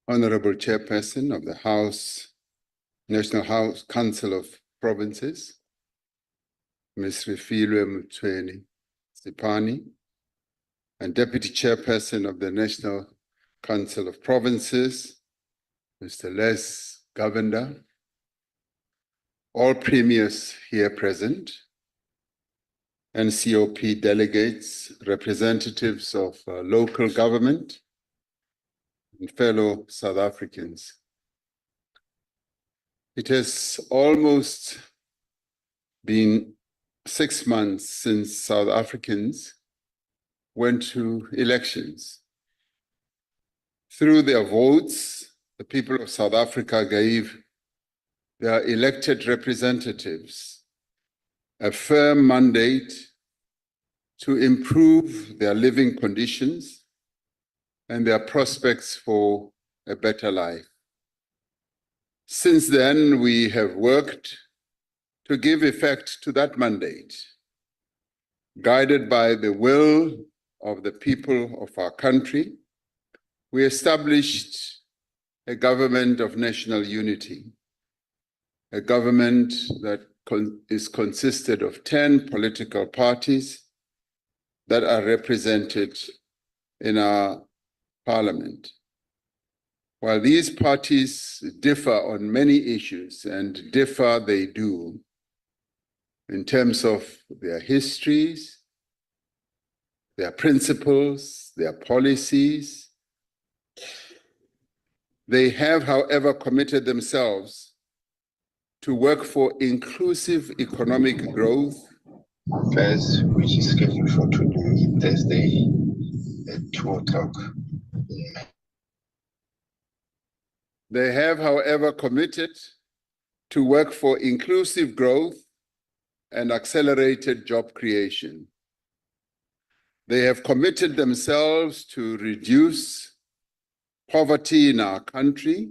Honorable Chairperson of the National Council of Provinces, Ms. Refilwe Mutweni Sipani, and Deputy Chairperson of the National Council of Provinces, Mr. Les Govender, all premiers here present, NCOP delegates, representatives of local government, and fellow South Africans. It has almost been 6 months since South Africans went to elections. Through their votes, the people of South Africa gave their elected representatives a firm mandate to improve their living conditions and their prospects for a better life. Since then, we have worked to give effect to that mandate, guided by the will of the people of our country. We established a government of national unity, a government that is consisted of 10 political parties that are represented in our parliament. While these parties differ on many issues, and differ they do, in terms of their histories, their principles, their policies, they have, however, committed themselves to work for inclusive economic growth. Affairs, which is scheduled for today, Thursday at 2 o'clock. They have, however, committed to work for inclusive growth and accelerated job creation. They have committed themselves to reduce poverty in our country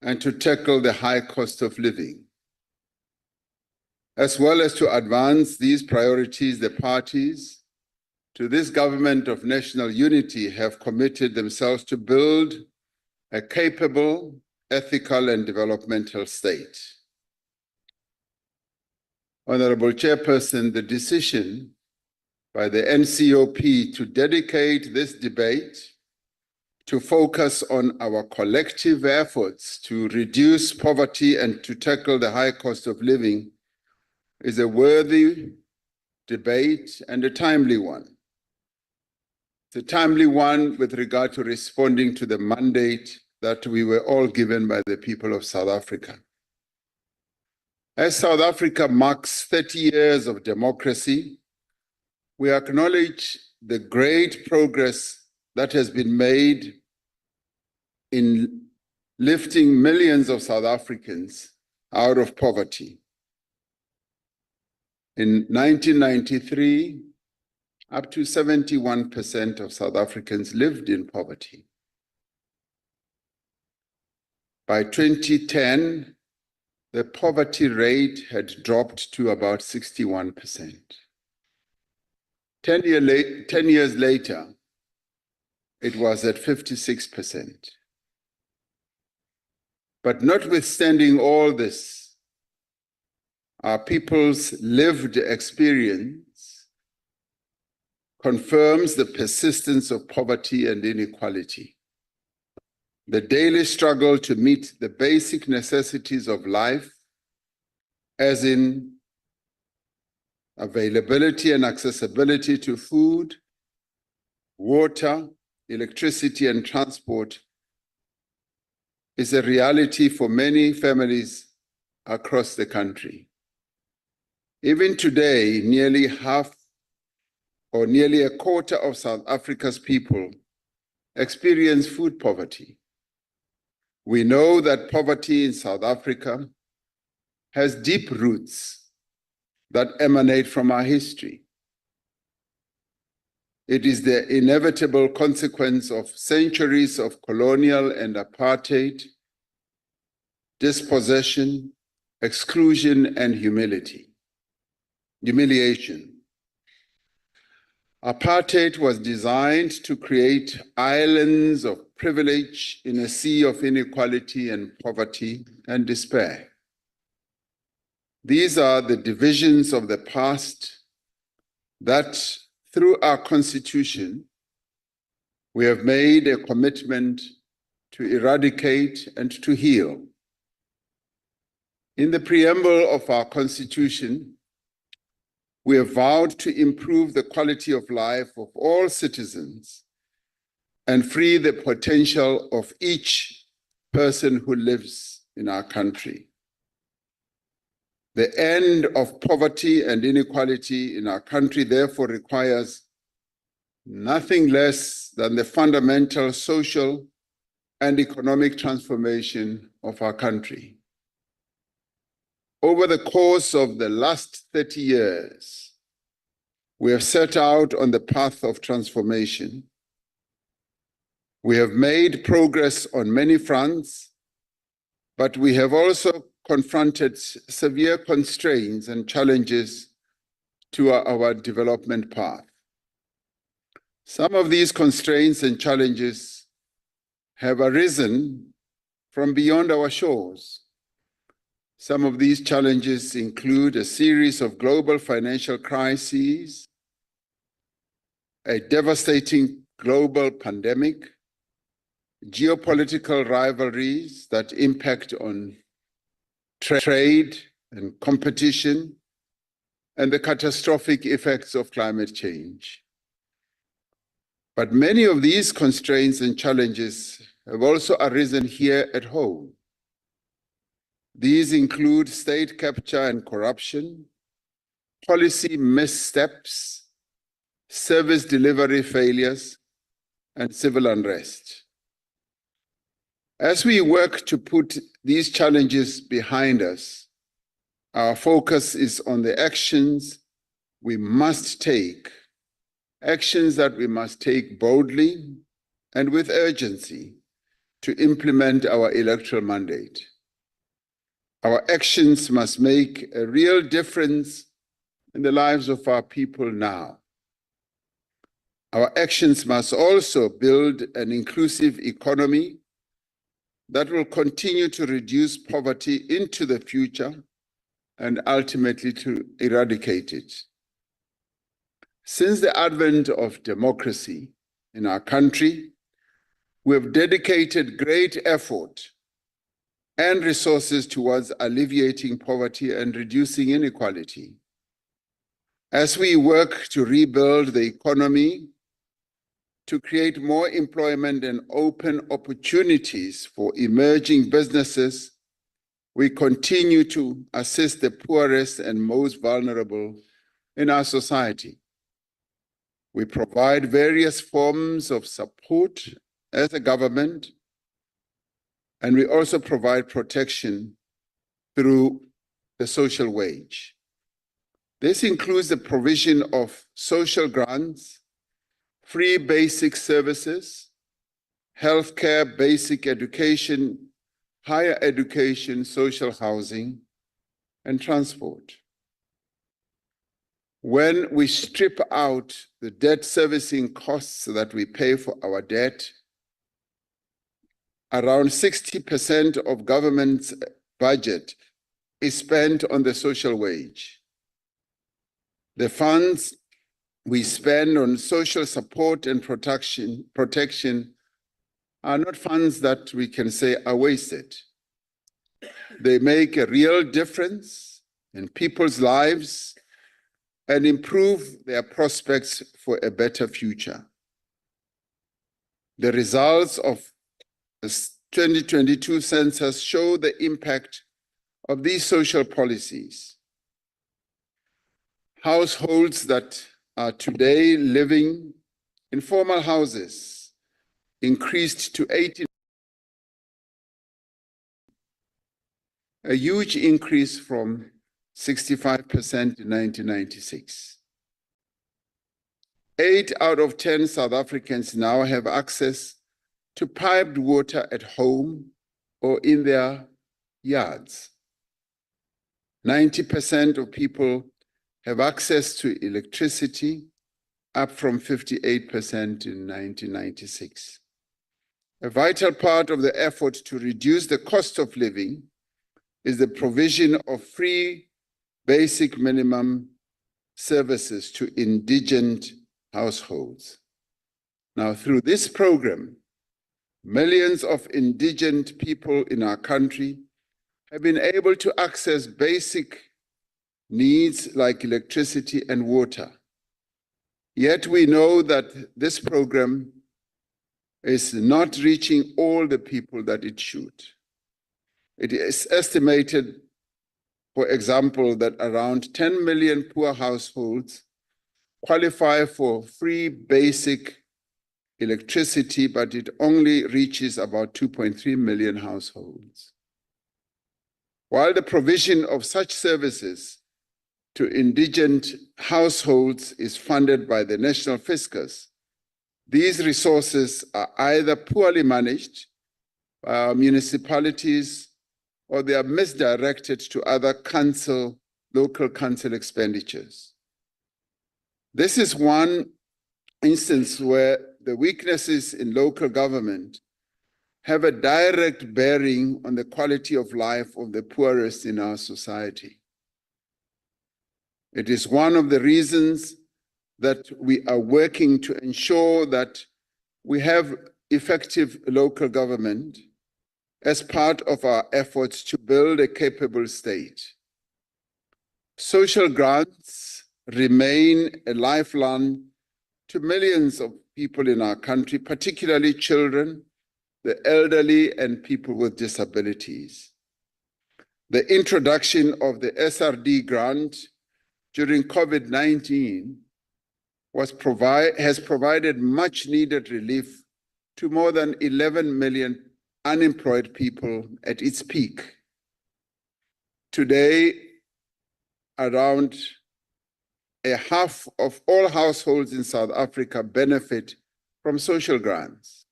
and to tackle the high cost of living. As well as to advance these priorities, the parties to this government of national unity have committed themselves to build a capable, ethical, and developmental state. Honorable Chairperson, the decision by the NCOP to dedicate this debate to focus on our collective efforts to reduce poverty and to tackle the high cost of living is a worthy debate and a timely one. It's a timely one with regard to responding to the mandate that we were all given by the people of South Africa. As South Africa marks 30 years of democracy, we acknowledge the great progress that has been made in lifting millions of South Africans out of poverty. In 1993, up to 71% of South Africans lived in poverty. By 2010, the poverty rate had dropped to about 61%. 10 years later, it was at 56%. But notwithstanding all this, our people's lived experience confirms the persistence of poverty and inequality. The daily struggle to meet the basic necessities of life, as in availability and accessibility to food, water, electricity, and transport, is a reality for many families across the country. Even today, nearly half or nearly a quarter of South Africa's people experience food poverty. We know that poverty in South Africa has deep roots that emanate from our history. It is the inevitable consequence of centuries of colonial and apartheid, dispossession, exclusion, and humiliation. Apartheid was designed to create islands of privilege in a sea of inequality and poverty and despair. These are the divisions of the past that, through our Constitution, we have made a commitment to eradicate and to heal. In the preamble of our Constitution, we have vowed to improve the quality of life of all citizens and free the potential of each person who lives in our country. The end of poverty and inequality in our country therefore requires nothing less than the fundamental social and economic transformation of our country. Over the course of the last 30 years, we have set out on the path of transformation. We have made progress on many fronts, but we have also confronted severe constraints and challenges to our development path. Some of these constraints and challenges have arisen from beyond our shores. Some of these challenges include a series of global financial crises, a devastating global pandemic, geopolitical rivalries that impact on trade and competition, and the catastrophic effects of climate change. But many of these constraints and challenges have also arisen here at home. These include state capture and corruption, policy missteps, service delivery failures, and civil unrest. As we work to put these challenges behind us, our focus is on the actions we must take, actions that we must take boldly and with urgency to implement our electoral mandate. Our actions must make a real difference in the lives of our people now. Our actions must also build an inclusive economy that will continue to reduce poverty into the future and ultimately to eradicate it. Since the advent of democracy in our country, we have dedicated great effort and resources towards alleviating poverty and reducing inequality. As we work to rebuild the economy, to create more employment and open opportunities for emerging businesses, we continue to assist the poorest and most vulnerable in our society. We provide various forms of support as a government, and we also provide protection through the social wage. This includes the provision of social grants, free basic services, healthcare, basic education, higher education, social housing, and transport. When we strip out the debt servicing costs that we pay for our debt, around 60% of government's budget is spent on the social wage. The funds we spend on social support and protection are not funds that we can say are wasted. They make a real difference in people's lives and improve their prospects for a better future. The results of the 2022 census show the impact of these social policies. Households that are today living in formal houses increased to 18, a huge increase from 65% in 1996. 8 out of 10 South Africans now have access to piped water at home or in their yards. 90% of people have access to electricity, up from 58% in 1996. A vital part of the effort to reduce the cost of living is the provision of free basic minimum services to indigent households. Now, through this program, millions of indigent people in our country have been able to access basic needs like electricity and water. Yet we know that this program is not reaching all the people that it should. It is estimated, for example, that around 10 million poor households qualify for free basic electricity, but it only reaches about 2.3 million households. While the provision of such services to indigent households is funded by the national fiscus, these resources are either poorly managed by our municipalities or they are misdirected to other local council expenditures. This is one instance where the weaknesses in local government have a direct bearing on the quality of life of the poorest in our society. It is one of the reasons that we are working to ensure that we have effective local government as part of our efforts to build a capable state. Social grants remain a lifeline to millions of people in our country, particularly children, the elderly, and people with disabilities. The introduction of the SRD grant during COVID-19 has provided much needed relief to more than 11 million unemployed people at its peak. Today, around a half of all households in South Africa benefit from social grants.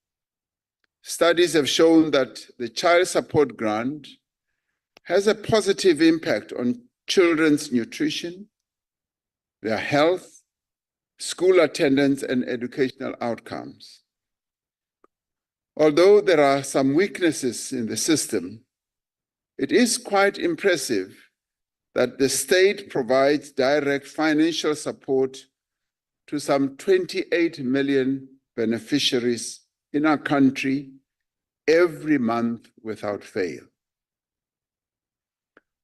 Studies have shown that the child support grant has a positive impact on children's nutrition, their health, school attendance, and educational outcomes. Although there are some weaknesses in the system, it is quite impressive that the state provides direct financial support to some 28 million beneficiaries in our country every month without fail.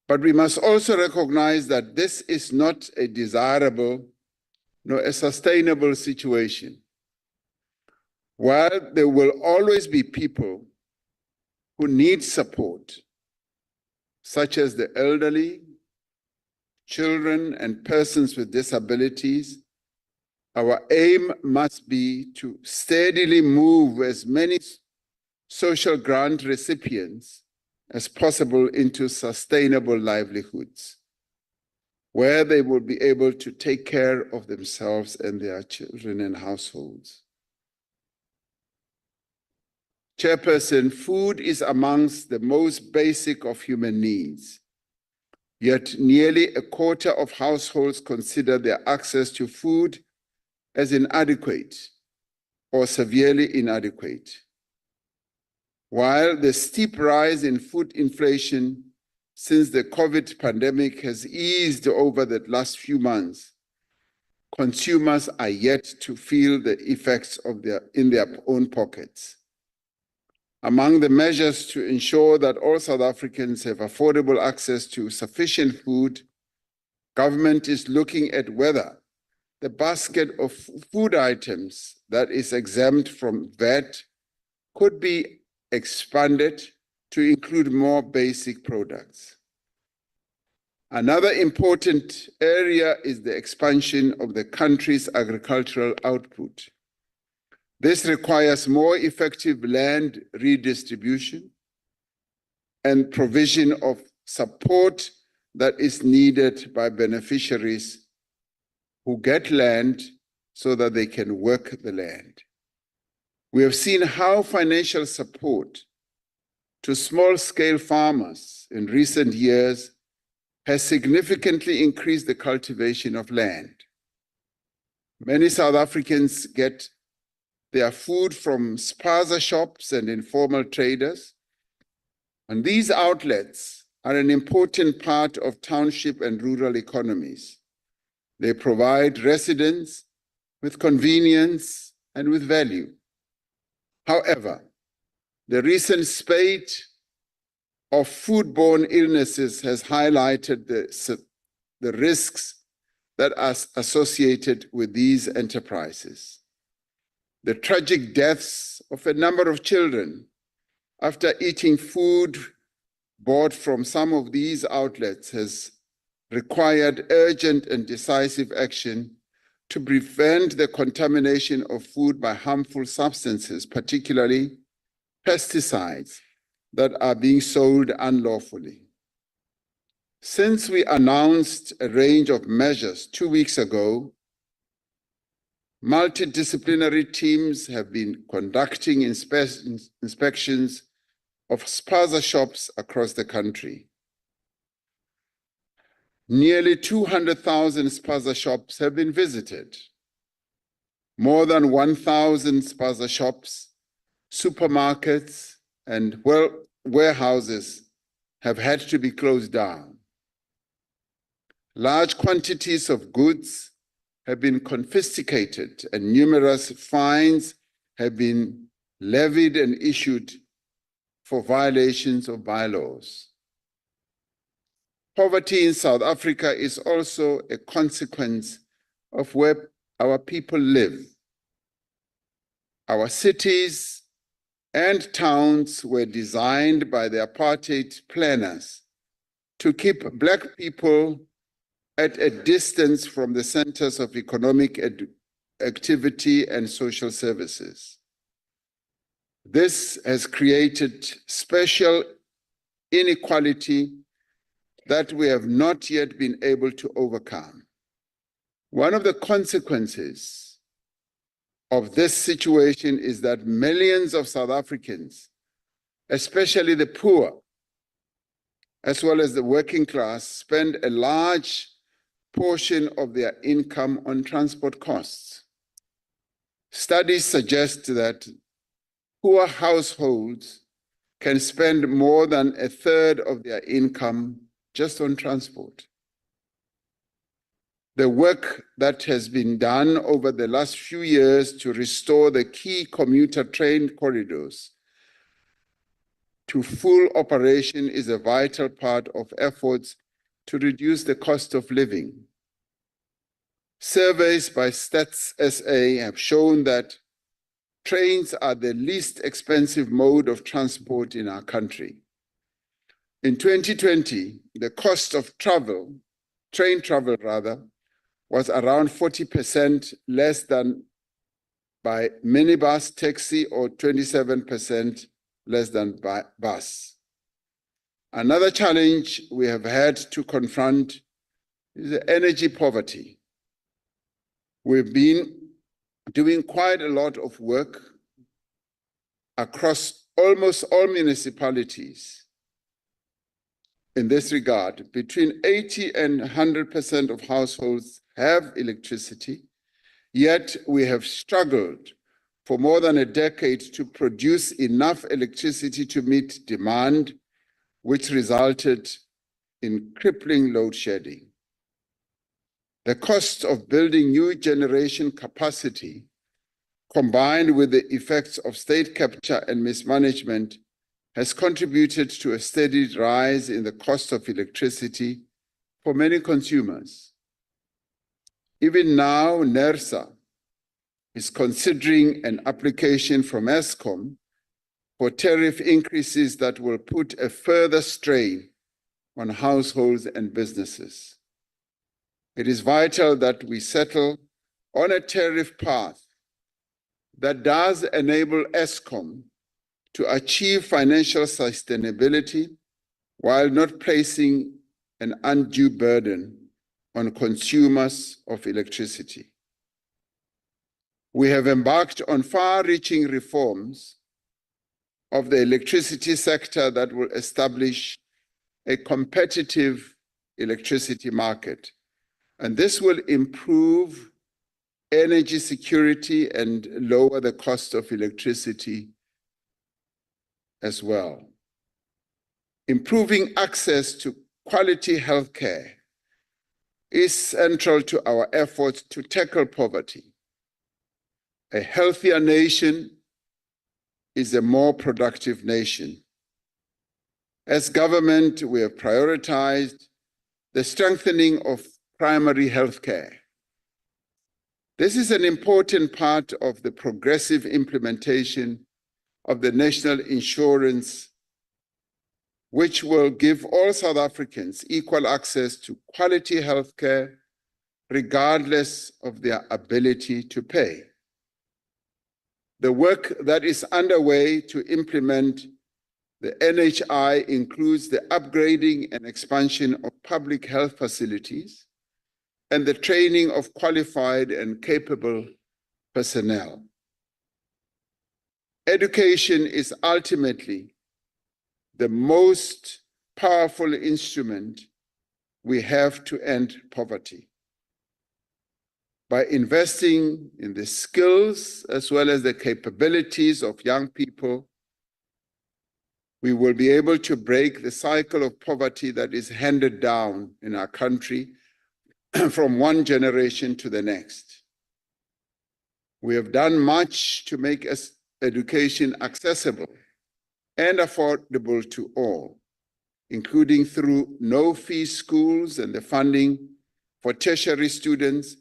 But we must also recognize that this is not a desirable nor a sustainable situation. While there will always be people who need support, such as the elderly, children, and persons with disabilities, our aim must be to steadily move as many social grant recipients as possible into sustainable livelihoods, where they will be able to take care of themselves and their children and households. Chairperson, food is amongst the most basic of human needs. Yet nearly a quarter of households consider their access to food as inadequate or severely inadequate. While the steep rise in food inflation since the COVID pandemic has eased over the last few months, consumers are yet to feel the effects in their own pockets. Among the measures to ensure that all South Africans have affordable access to sufficient food, government is looking at whether the basket of food items that is exempt from VAT could be expanded to include more basic products. Another important area is the expansion of the country's agricultural output. This requires more effective land redistribution and provision of support that is needed by beneficiaries who get land so that they can work the land. We have seen how financial support to small-scale farmers in recent years has significantly increased the cultivation of land. Many South Africans get They are food from spaza shops and informal traders. And these outlets are an important part of township and rural economies. They provide residents with convenience and with value. However, the recent spate of foodborne illnesses has highlighted the risks that are associated with these enterprises. The tragic deaths of a number of children after eating food bought from some of these outlets has required urgent and decisive action to prevent the contamination of food by harmful substances, particularly pesticides that are being sold unlawfully. Since we announced a range of measures 2 weeks ago, multidisciplinary teams have been conducting inspections of spaza shops across the country. Nearly 200,000 spaza shops have been visited. More than 1,000 spaza shops, supermarkets, and warehouses have had to be closed down. Large quantities of goods have been confiscated and numerous fines have been levied and issued for violations of bylaws. Poverty in South Africa is also a consequence of where our people live. Our cities and towns were designed by the apartheid planners to keep Black people at a distance from the centers of economic activity and social services. This has created special inequality that we have not yet been able to overcome. One of the consequences of this situation is that millions of South Africans, especially the poor, as well as the working class, spend a large portion of their income on transport costs. Studies suggest that poor households can spend more than a third of their income just on transport. The work that has been done over the last few years to restore the key commuter train corridors to full operation is a vital part of efforts to reduce the cost of living. Surveys by Stats SA have shown that trains are the least expensive mode of transport in our country. In 2020, the cost of train travel was around 40% less than by minibus, taxi, or 27% less than by bus. Another challenge we have had to confront is the energy poverty. We've been doing quite a lot of work across almost all municipalities in this regard. Between 80 and 100% of households have electricity, yet we have struggled for more than a decade to produce enough electricity to meet demand, which resulted in crippling load shedding. The cost of building new generation capacity, combined with the effects of state capture and mismanagement, has contributed to a steady rise in the cost of electricity for many consumers. Even now, NERSA is considering an application from Eskom for tariff increases that will put a further strain on households and businesses. It is vital that we settle on a tariff path that does enable Eskom to achieve financial sustainability while not placing an undue burden on consumers of electricity. We have embarked on far-reaching reforms of the electricity sector that will establish a competitive electricity market, and this will improve energy security, and lower the cost of electricity as well. Improving access to quality healthcare is central to our efforts to tackle poverty. A healthier nation is a more productive nation. As government, we have prioritized the strengthening of primary health care. This is an important part of the progressive implementation of the national insurance, which will give all South Africans equal access to quality health care, regardless of their ability to pay. The work that is underway to implement the NHI includes the upgrading and expansion of public health facilities and the training of qualified and capable personnel. Education is ultimately the most powerful instrument we have to end poverty. By investing in the skills as well as the capabilities of young people, we will be able to break the cycle of poverty that is handed down in our country from one generation to the next. We have done much to make education accessible and affordable to all, including through no-fee schools and the funding for tertiary students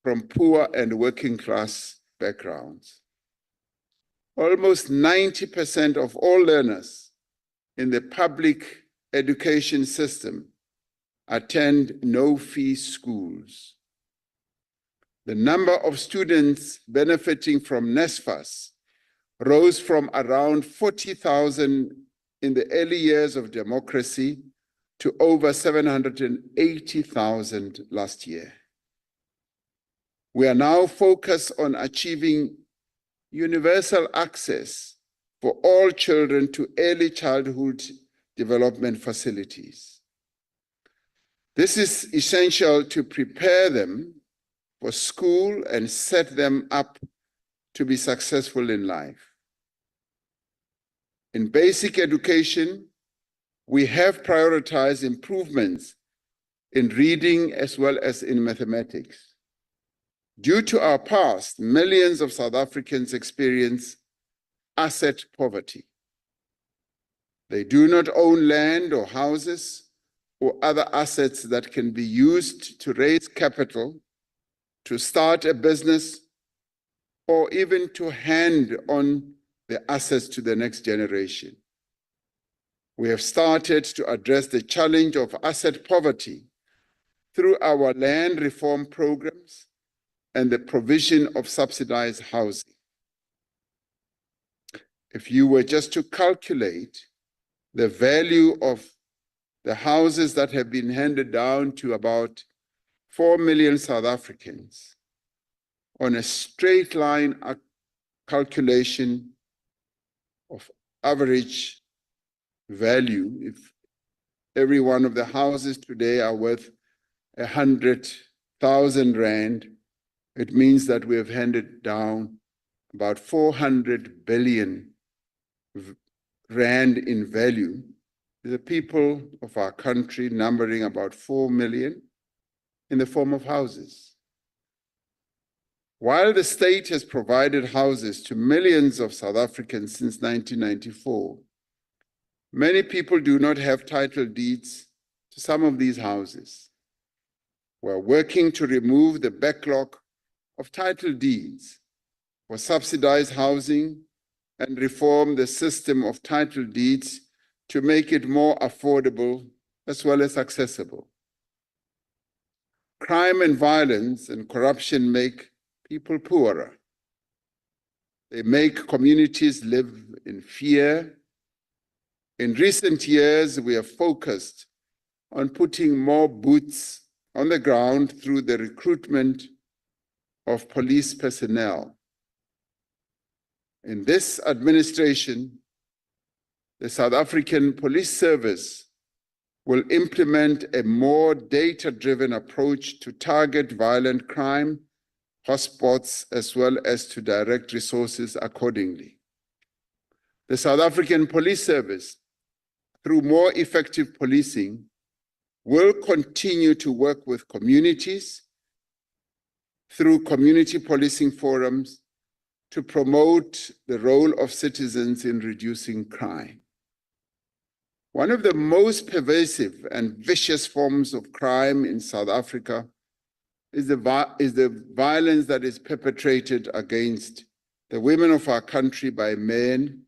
from poor and working-class backgrounds. Almost 90% of all learners in the public education system attend no-fee schools. The number of students benefiting from NSFAS rose from around 40,000 in the early years of democracy to over 780,000 last year. We are now focused on achieving universal access for all children to early childhood development facilities. This is essential to prepare them for school and set them up to be successful in life. In basic education, we have prioritized improvements in reading as well as in mathematics. Due to our past, millions of South Africans experience asset poverty. They do not own land or houses or other assets that can be used to raise capital, to start a business, or even to hand on the assets to the next generation. We have started to address the challenge of asset poverty through our land reform programs and the provision of subsidized housing. If you were just to calculate the value of the houses that have been handed down to about 4 million South Africans on a straight line calculation of average value, if every one of the houses today are worth 100,000 Rand, it means that we have handed down about 400 billion Rand in value to the people of our country, numbering about 4 million, in the form of houses. While the state has provided houses to millions of South Africans since 1994, many people do not have title deeds to some of these houses. We're working to remove the backlog of title deeds for subsidized housing and reform the system of title deeds to make it more affordable as well as accessible. Crime and violence and corruption make people poorer. They make communities live in fear. In recent years, we have focused on putting more boots on the ground through the recruitment of police personnel. In this administration, the South African Police Service will implement a more data-driven approach to target violent crime hotspots, as well as to direct resources accordingly. The South African Police Service, through more effective policing, will continue to work with communities through community policing forums to promote the role of citizens in reducing crime. One of the most pervasive and vicious forms of crime in South Africa is the violence that is perpetrated against the women of our country by men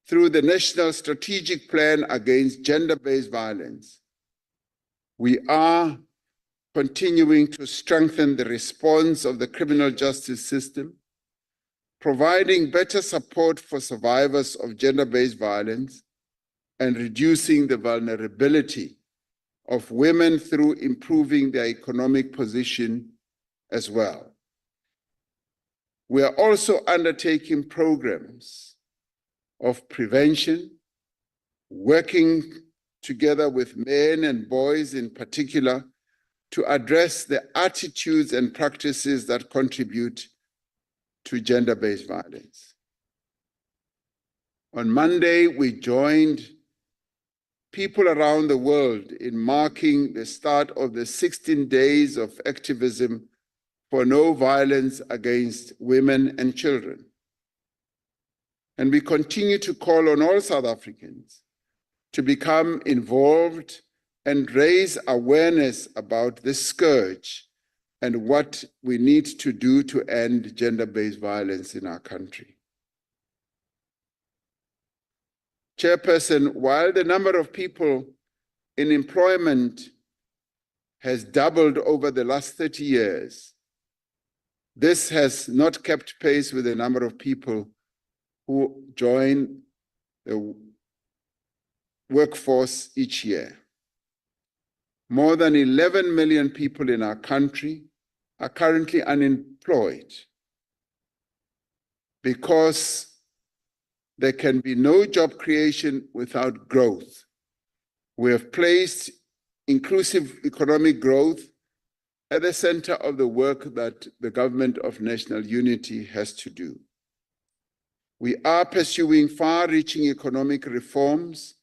through the National Strategic Plan Against Gender-Based Violence. We are continuing to strengthen the response of the criminal justice system, providing better support for survivors of gender-based violence, and reducing the vulnerability of women through improving their economic position as well. We are also undertaking programs of prevention, working together with men and boys in particular to address the attitudes and practices that contribute to gender-based violence. On Monday, we joined people around the world in marking the start of the 16 days of activism for no violence against women and children. And we continue to call on all South Africans to become involved and raise awareness about this scourge and what we need to do to end gender-based violence in our country. Chairperson, while the number of people in employment has doubled over the last 30 years, this has not kept pace with the number of people who join the workforce each year. More than 11 million people in our country are currently unemployed because there can be no job creation without growth. We have placed inclusive economic growth at the center of the work that the Government of National Unity has to do. We are pursuing far-reaching economic reforms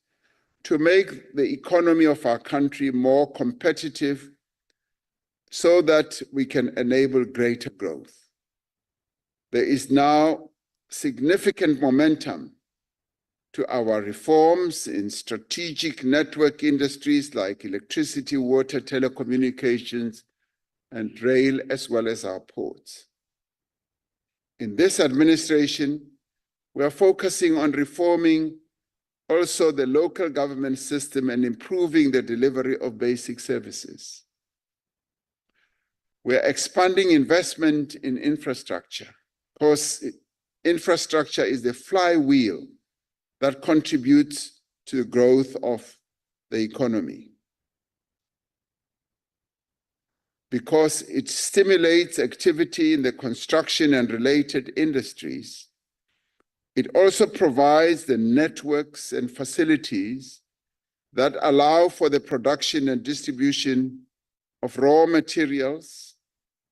to make the economy of our country more competitive so that we can enable greater growth. There is now significant momentum to our reforms in strategic network industries like electricity, water, telecommunications, and rail, as well as our ports. In this administration, we are focusing on reforming also the local government system and improving the delivery of basic services. We are expanding investment in infrastructure. Of course, infrastructure is the flywheel that contributes to the growth of the economy, because it stimulates activity in the construction and related industries. It also provides the networks and facilities that allow for the production and distribution of raw materials,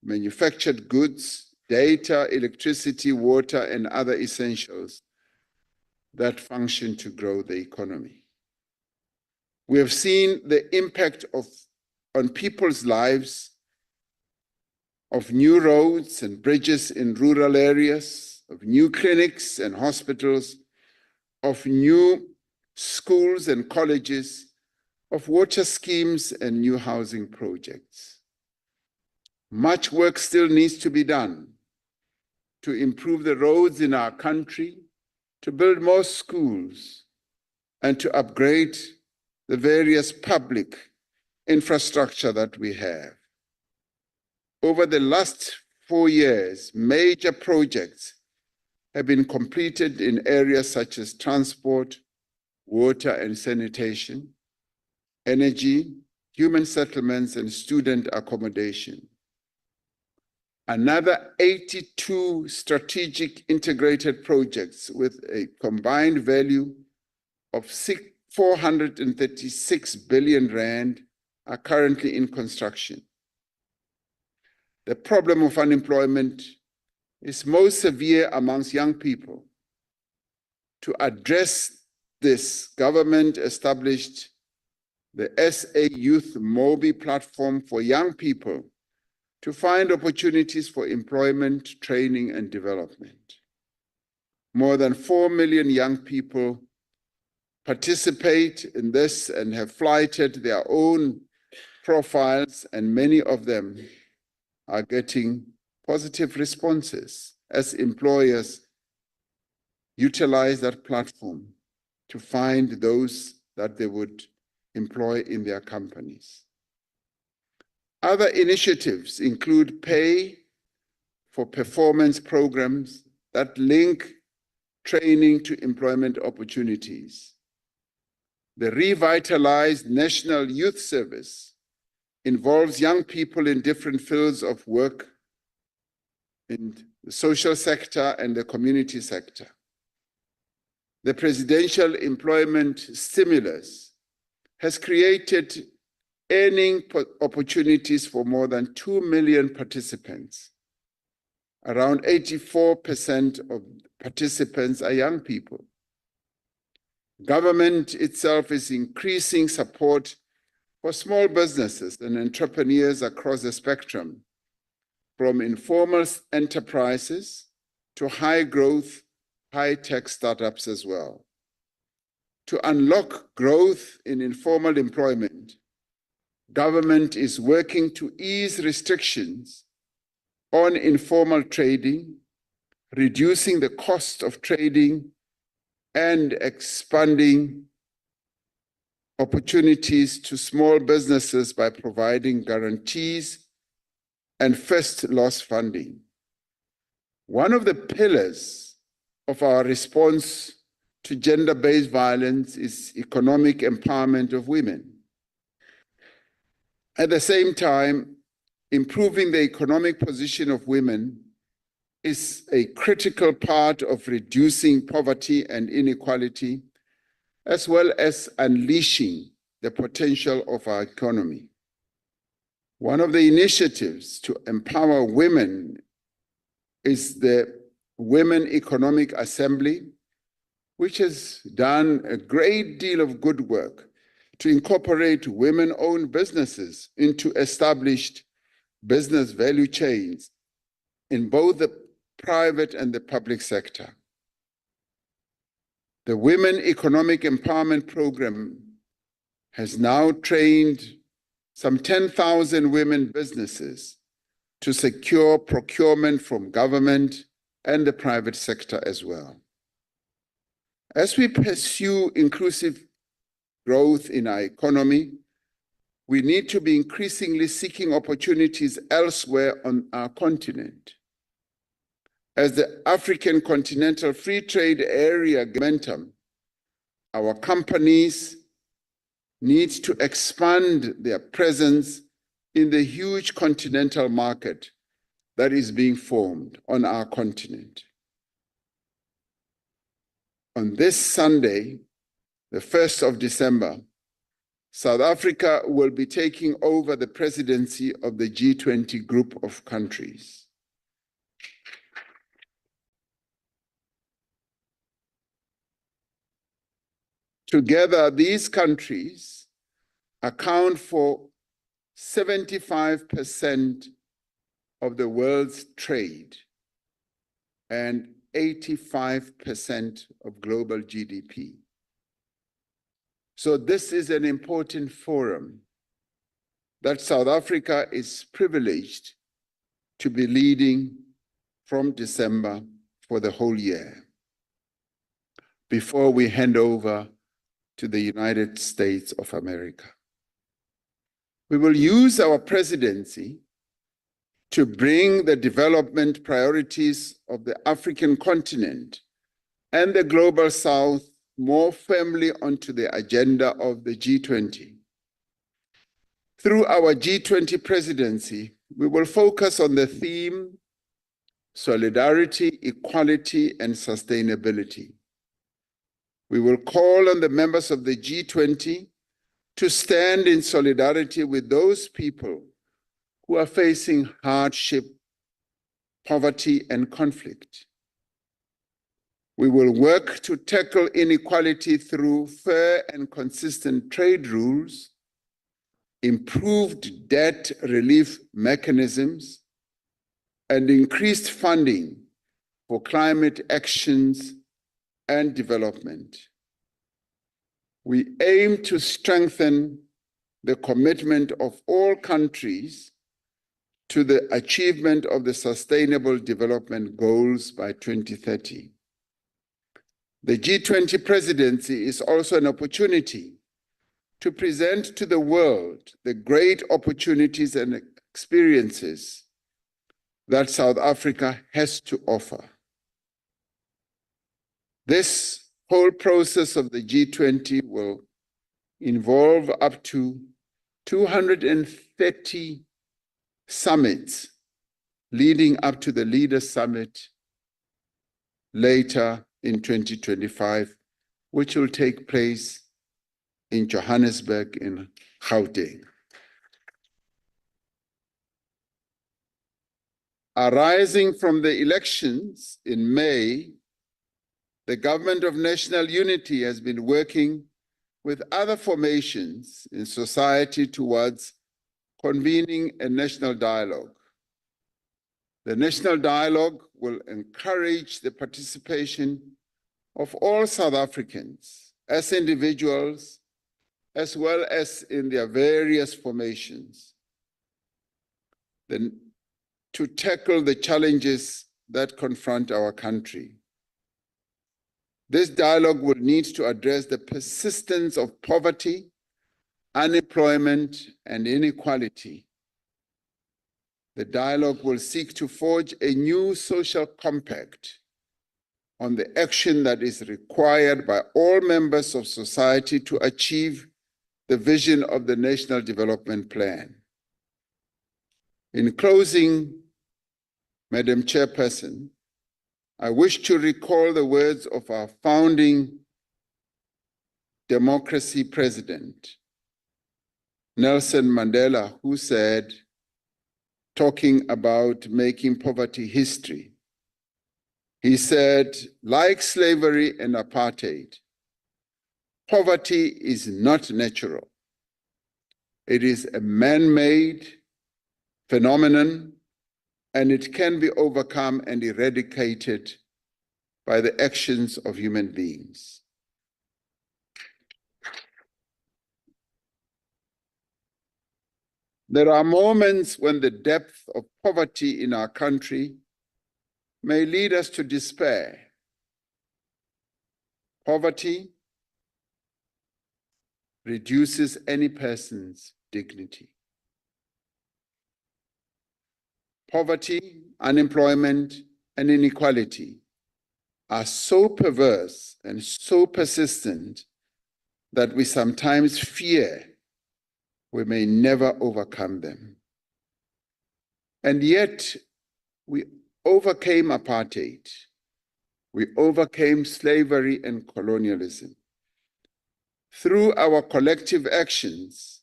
manufactured goods, data, electricity, water, and other essentials that function to grow the economy. We have seen the impact on people's lives of new roads and bridges in rural areas, of new clinics and hospitals, of new schools and colleges, of water schemes and new housing projects. Much work still needs to be done to improve the roads in our country, to build more schools, and to upgrade the various public infrastructure that we have. Over the last 4 years, major projects have been completed in areas such as transport, water and sanitation, energy, human settlements, and student accommodation. Another 82 strategic integrated projects with a combined value of 436 billion rand are currently in construction. the problem of unemployment is most severe amongst young people. To address this, government established the SA Youth Mobi platform for young people to find opportunities for employment, training, and development. More than 4 million young people participate in this and have flighted their own profiles, and many of them are getting positive responses as employers utilize that platform to find those that they would employ in their companies. Other initiatives include pay for performance programs that link training to employment opportunities. The revitalized National Youth Service involves young people in different fields of work in the social sector and the community sector. The presidential employment stimulus has created earning opportunities for more than 2 million participants. Around 84% of participants are young people. Government itself is increasing support for small businesses and entrepreneurs across the spectrum, from informal enterprises to high growth, high-tech startups as well. To unlock growth in informal employment, government is working to ease restrictions on informal trading, reducing the cost of trading, and expanding opportunities to small businesses by providing guarantees and first loss funding. One of the pillars of our response to gender-based violence is economic empowerment of women. At the same time, improving the economic position of women is a critical part of reducing poverty and inequality, as well as unleashing the potential of our economy. One of the initiatives to empower women is the Women Economic Assembly, which has done a great deal of good work to incorporate women-owned businesses into established business value chains in both the private and the public sector. The Women Economic Empowerment Program has now trained some 10,000 women businesses to secure procurement from government and the private sector as well. As we pursue inclusive growth in our economy, we need to be increasingly seeking opportunities elsewhere on our continent. As the African Continental Free Trade Area momentum, our companies need to expand their presence in the huge continental market that is being formed on our continent. On this Sunday, the 1st of December, South Africa will be taking over the presidency of the G20 group of countries. Together, these countries account for 75% of the world's trade and 85% of global GDP. So this is an important forum that South Africa is privileged to be leading from December for the whole year, before we hand over to the United States of America. We will use our presidency to bring the development priorities of the African continent and the global South more firmly onto the agenda of the G20. Through our G20 presidency, we will focus on the theme solidarity, equality, and sustainability. We will call on the members of the G20 to stand in solidarity with those people who are facing hardship, poverty, and conflict. We will work to tackle inequality through fair and consistent trade rules, improved debt relief mechanisms, and increased funding for climate actions and development. We aim to strengthen the commitment of all countries to the achievement of the Sustainable Development Goals by 2030. The G20 presidency is also an opportunity to present to the world the great opportunities and experiences that South Africa has to offer. This whole process of the G20 will involve up to 230 summits leading up to the Leaders' Summit later in 2025, which will take place in Johannesburg in Gauteng. Arising from the elections in May, the Government of National Unity has been working with other formations in society towards convening a national dialogue. The national dialogue will encourage the participation of all South Africans as individuals, as well as in their various formations, to tackle the challenges that confront our country. This dialogue will need to address the persistence of poverty, unemployment, and inequality. The dialogue will seek to forge a new social compact on the action that is required by all members of society to achieve the vision of the National Development Plan. In closing, Madam Chairperson, I wish to recall the words of our founding democracy president, Nelson Mandela, who said, talking about making poverty history, he said, like slavery and apartheid, poverty is not natural. It is a man-made phenomenon, and it can be overcome and eradicated by the actions of human beings. There are moments when the depth of poverty in our country may lead us to despair. Poverty reduces any person's dignity. Poverty, unemployment, and inequality are so perverse and so persistent that we sometimes fear we may never overcome them. And yet, we overcame apartheid. We overcame slavery and colonialism. Through our collective actions,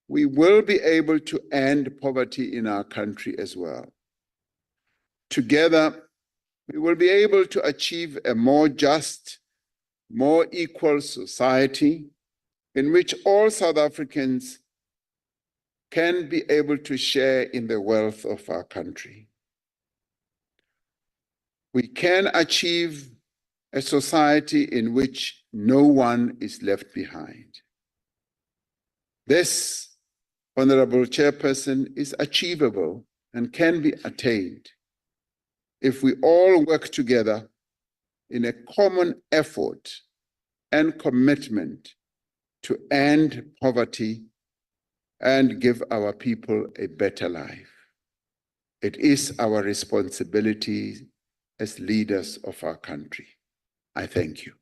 we will be able to end poverty in our country as well. Together, we will be able to achieve a more just, more equal society in which all South Africans can be able to share in the wealth of our country. We can achieve a society in which no one is left behind. This, Honorable Chairperson, is achievable and can be attained if we all work together in a common effort and commitment to end poverty and give our people a better life. It is our responsibility as leaders of our country. I thank you.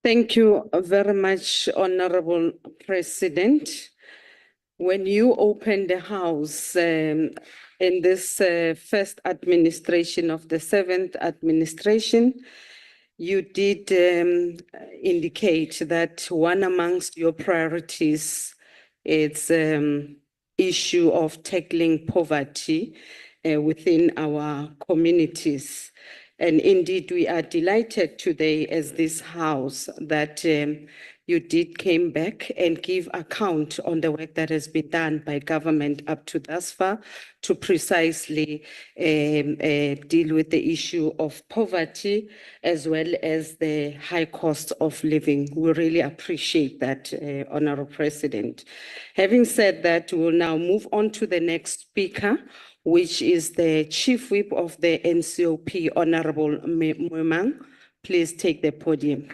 Thank you very much, Honorable President. When you opened the House in this first administration of the seventh administration, you did indicate that one amongst your priorities is issue of tackling poverty within our communities. And indeed, we are delighted today as this House that you did came back and give account on the work that has been done by government up to thus far to precisely deal with the issue of poverty as well as the high cost of living. We really appreciate that, Honorable President. Having said that, we will now move on to the next speaker, which is the Chief Whip of the NCOP, Honorable Mwemang. Please take the podium.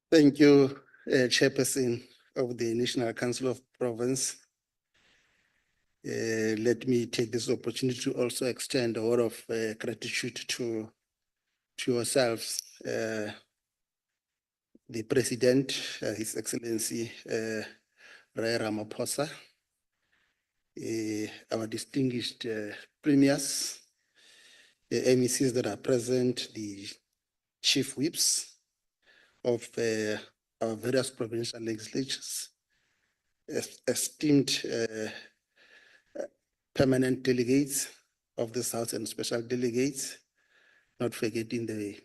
Thank you, Chairperson of the National Council of Province. Let me take this opportunity to also extend a word of gratitude to yourselves, the President, His Excellency Ramaphosa, our distinguished premiers, the MECs that are present, the chief whips of our various provincial legislatures, esteemed permanent delegates of this House and special delegates, not forgetting the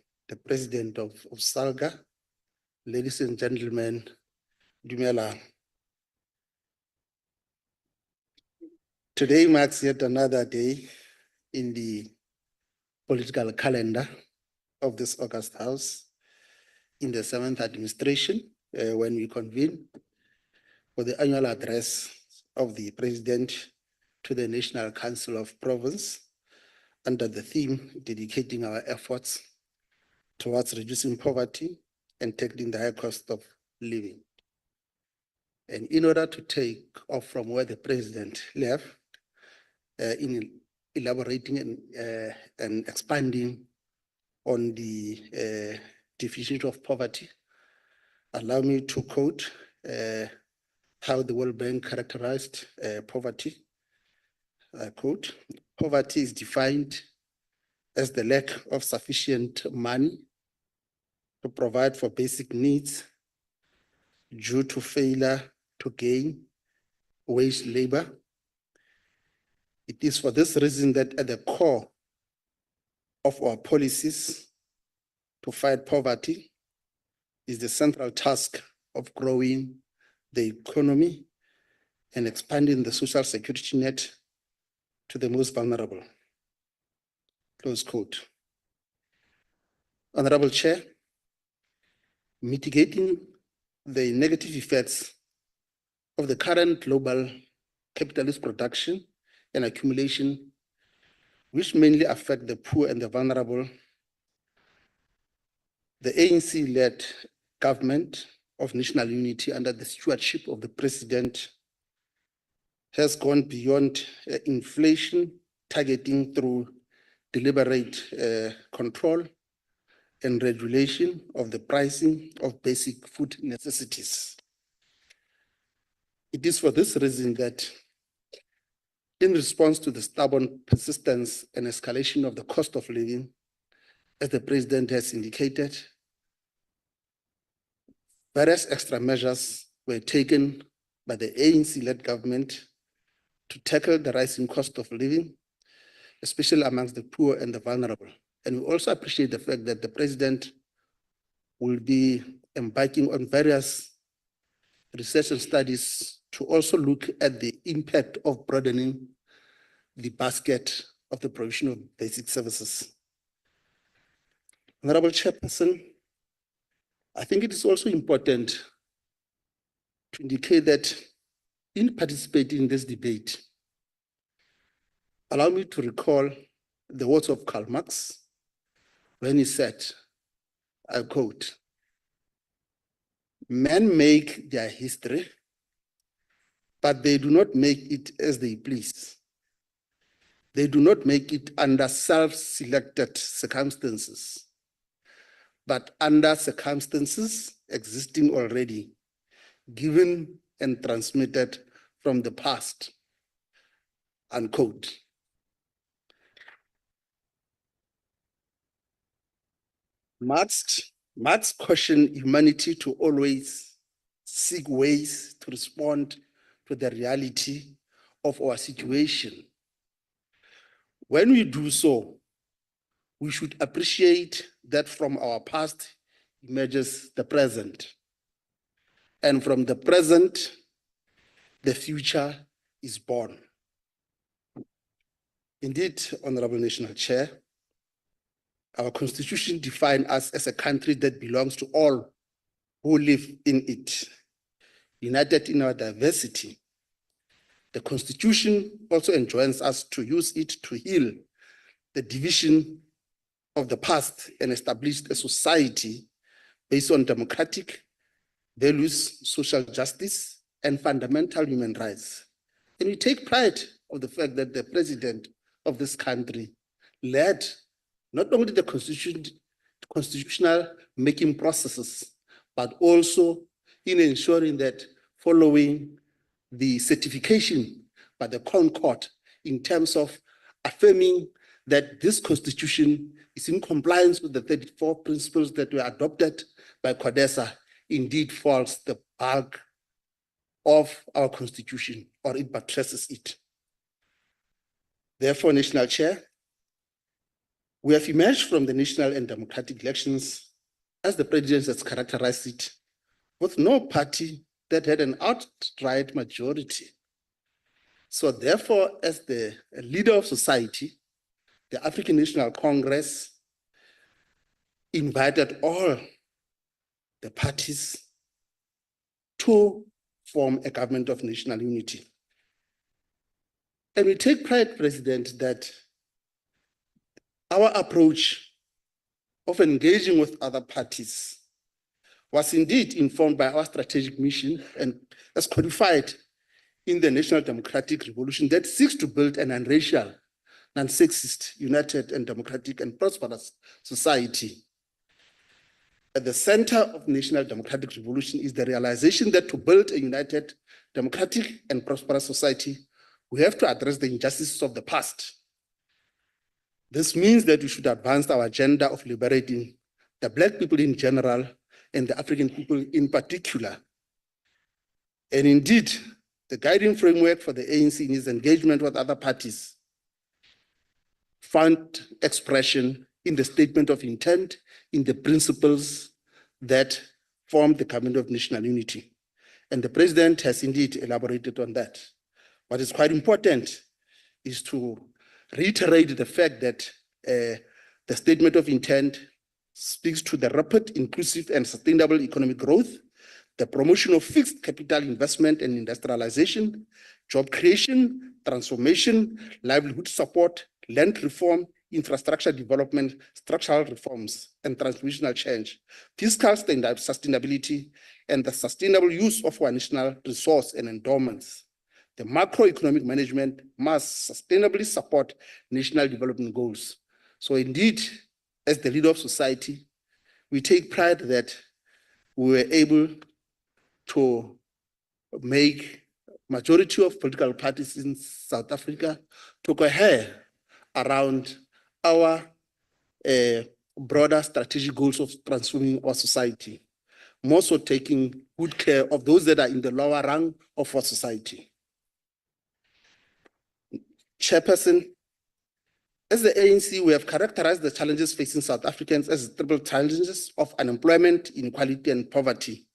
President of SALGA. Ladies and gentlemen, Dumela. Today marks yet another day in the political calendar of this August House in the seventh administration, when we convene for the annual address of the President to the National Council of Province under the theme dedicating our efforts towards reducing poverty and tackling the high cost of living. And in order to take off from where the President left, in elaborating and expanding on the definition of poverty, allow me to quote how the World Bank characterized poverty. I quote, "Poverty is defined as the lack of sufficient money to provide for basic needs due to failure to gain wage labor. It is for this reason that at the core of our policies to fight poverty is the central task of growing the economy and expanding the social security net to the most vulnerable." Close quote. Honorable Chair, mitigating the negative effects of the current global capitalist production and accumulation, which mainly affect the poor and the vulnerable, the ANC-led government of national unity under the stewardship of the President has gone beyond inflation targeting through deliberate control and regulation of the pricing of basic food necessities. It is for this reason that in response to the stubborn persistence and escalation of the cost of living, as the President has indicated, various extra measures were taken by the ANC-led government to tackle the rising cost of living, especially amongst the poor and the vulnerable. And we also appreciate the fact that the President will be embarking on various research and studies to also look at the impact of broadening the basket of the provision of basic services. Honorable Chairperson, I think it is also important to indicate that in participating in this debate, allow me to recall the words of Karl Marx when he said, I quote, "Men make their history but they do not make it as they please. They do not make it under self-selected circumstances, but under circumstances existing already, given and transmitted from the past, unquote. Marx cautioned humanity to always seek ways to respond to the reality of our situation. When we do so, we should appreciate that from our past emerges the present, and from the present, the future is born. Indeed, Honorable National Chair, our Constitution defines us as a country that belongs to all who live in it, united in our diversity. The Constitution also enjoins us to use it to heal the division of the past and establish a society based on democratic values, social justice, and fundamental human rights. And we take pride of the fact that the president of this country led not only the constitutional making processes, but also in ensuring that following the certification by the Concord in terms of affirming that this constitution is in compliance with the 34 principles that were adopted by CODESA, indeed falls the bulk of our constitution, or it buttresses it. Therefore, National Chair, we have emerged from the national and democratic elections, as the president has characterized it, with no party that had an outright majority. So therefore, as the leader of society, the African National Congress invited all the parties to form a government of national unity. And we take pride, President, that our approach of engaging with other parties was indeed informed by our strategic mission and as codified in the National Democratic Revolution that seeks to build an unracial, non-sexist, united and democratic and prosperous society. At the center of National Democratic Revolution is the realization that to build a united, democratic and prosperous society, we have to address the injustices of the past. This means that we should advance our agenda of liberating the Black people in general and the African people in particular. And indeed, the guiding framework for the ANC in its engagement with other parties found expression in the statement of intent, in the principles that form the Government of National Unity. And the President has indeed elaborated on that. What is quite important is to reiterate the fact that the statement of intent speaks to the rapid, inclusive, and sustainable economic growth, the promotion of fixed capital investment and industrialization, job creation, transformation, livelihood support, land reform, infrastructure development, structural reforms, and transformational change, fiscal sustainability, and the sustainable use of our national resource and endowments. The macroeconomic management must sustainably support national development goals. So indeed, as the leader of society, we take pride that we were able to make majority of political parties in South Africa to cohere around our broader strategic goals of transforming our society, more so taking good care of those that are in the lower rung of our society. Chairperson, as the ANC, we have characterized the challenges facing South Africans as triple challenges of unemployment, inequality, and poverty.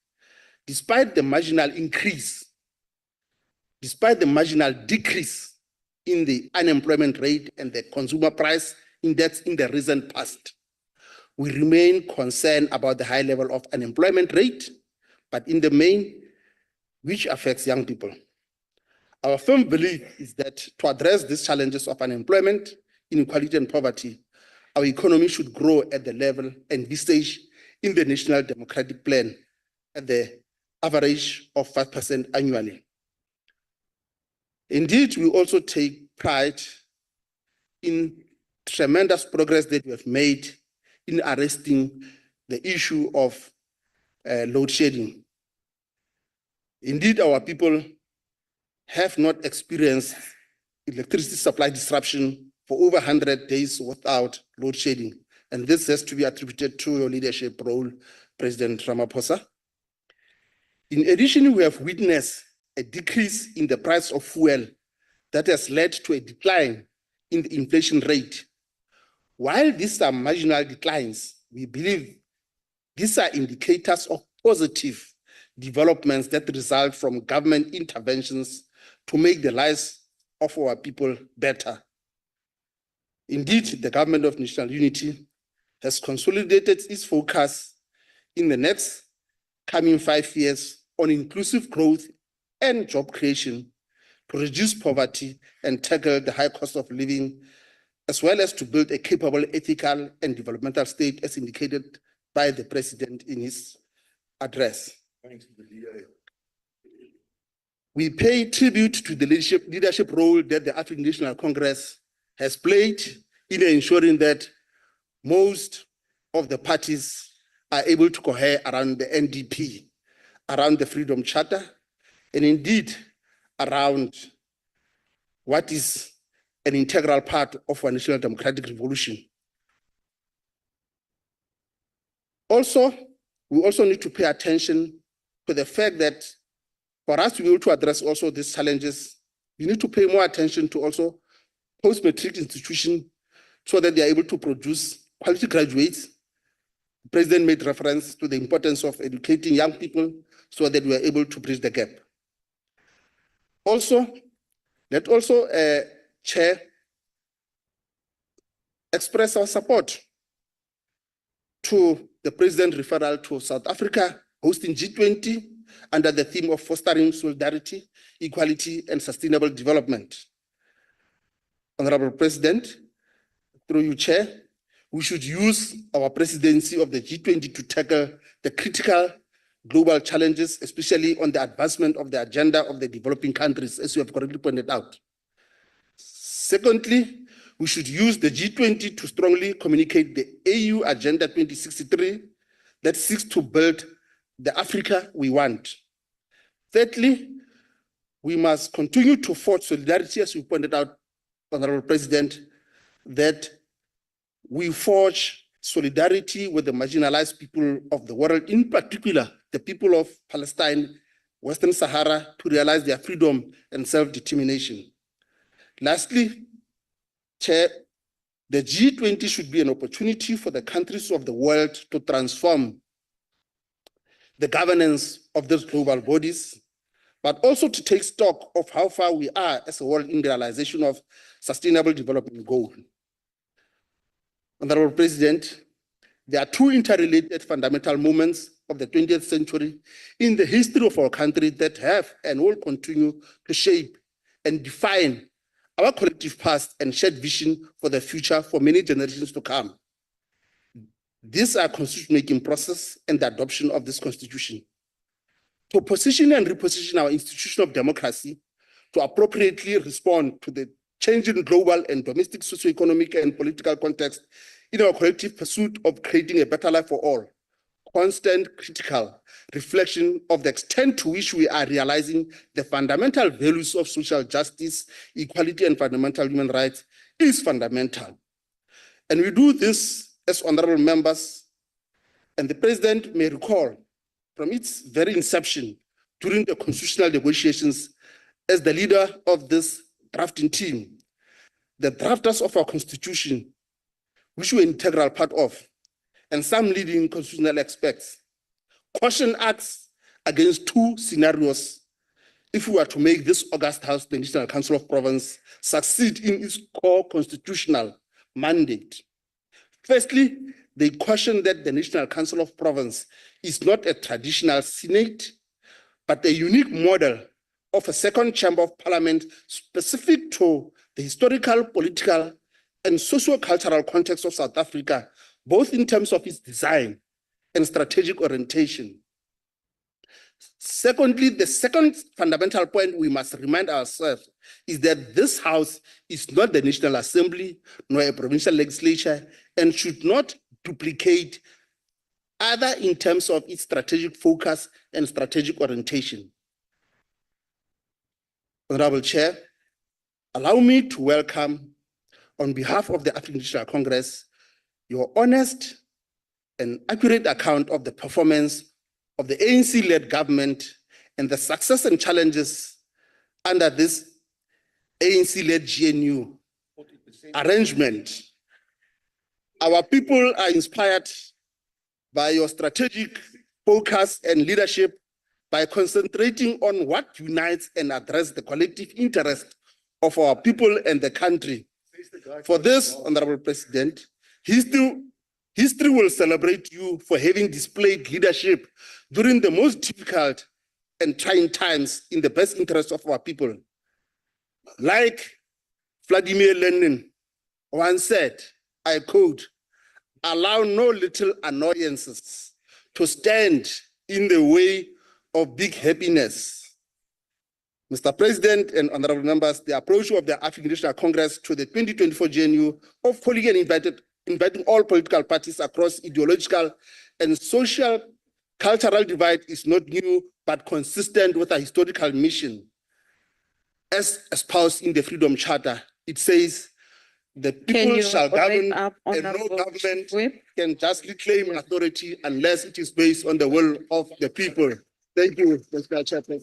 Despite the marginal increase, despite the marginal decrease in the unemployment rate and the consumer price index in the recent past, we remain concerned about the high level of unemployment rate, but in the main, which affects young people. Our firm belief is that to address these challenges of unemployment, inequality, and poverty, our economy should grow at the level envisaged in the National Democratic Plan at the average of 5% annually. Indeed, we also take pride in tremendous progress that we have made in arresting the issue of load shedding. Indeed, our people have not experienced electricity supply disruption for over 100 days without load shedding. And this has to be attributed to your leadership role, President Ramaphosa. In addition, we have witnessed a decrease in the price of fuel that has led to a decline in the inflation rate. While these are marginal declines, we believe these are indicators of positive developments that result from government interventions to make the lives of our people better. Indeed, the government of national unity has consolidated its focus in the next coming 5 years on inclusive growth and job creation to reduce poverty and tackle the high cost of living, as well as to build a capable, ethical, and developmental state as indicated by the President in his address. We pay tribute to the leadership role that the African National Congress has played in ensuring that most of the parties are able to cohere around the NDP, around the Freedom Charter, and indeed around what is an integral part of our national democratic revolution. Also, we also need to pay attention to the fact that for us to be able to address also these challenges, we need to pay more attention to also post-matric institutions so that they are able to produce quality graduates. The President made reference to the importance of educating young people so that we are able to bridge the gap. Also, let also, Chair, express our support to the President's referral to South Africa hosting G20 under the theme of fostering solidarity, equality, and sustainable development. Honorable President, through you, Chair, we should use our presidency of the G20 to tackle the critical global challenges, especially on the advancement of the agenda of the developing countries, as you have correctly pointed out. Secondly, we should use the G20 to strongly communicate the AU Agenda 2063 that seeks to build the Africa we want. Thirdly, we must continue to forge solidarity, as you pointed out, Honorable President, that we forge solidarity with the marginalized people of the world, in particular, the people of Palestine, Western Sahara, to realize their freedom and self-determination. Lastly, Chair, the G20 should be an opportunity for the countries of the world to transform the governance of those global bodies, but also to take stock of how far we are as a world in the realization of sustainable development goals. Honorable President, there are two interrelated fundamental moments of the 20th century in the history of our country that have and will continue to shape and define our collective past and shared vision for the future for many generations to come. These are constitution-making process and the adoption of this constitution. To position and reposition our institution of democracy to appropriately respond to the changing global and domestic socioeconomic and political context in our collective pursuit of creating a better life for all, constant critical reflection of the extent to which we are realizing the fundamental values of social justice, equality, and fundamental human rights is fundamental. And we do this as honorable members, and the President may recall from its very inception during the constitutional negotiations as the leader of this drafting team, the drafters of our constitution, which we're an integral part of, and some leading constitutional experts, caution us against two scenarios if we were to make this August House, the National Council of Province, succeed in its core constitutional mandate. Firstly, they caution that the National Council of Province is not a traditional Senate, but a unique model of a second chamber of parliament specific to the historical, political, and socio-cultural context of South Africa, both in terms of its design and strategic orientation. Secondly, the second fundamental point we must remind ourselves is that this House is not the National Assembly nor a provincial legislature and should not duplicate either in terms of its strategic focus and strategic orientation. Honorable Chair, allow me to welcome, on behalf of the African National Congress, your honest and accurate account of the performance of the ANC-led government and the success and challenges under this ANC-led GNU arrangement. Our people are inspired by your strategic focus and leadership by concentrating on what unites and addresses the collective interest of our people and the country. For this, Honorable President, history will celebrate you for having displayed leadership during the most difficult and trying times in the best interest of our people. Like Vladimir Lenin once said, I quote, "Allow no little annoyances to stand in the way of big happiness." Mr. President and honorable members, the approach of the African National Congress to the 2024 GNU of calling and inviting all political parties across ideological and social cultural divide is not new, but consistent with a historical mission. As espoused in the Freedom Charter, it says, the people shall govern and no government can justly claim authority unless it is based on the will of the people. Thank you, Mr. Chairman.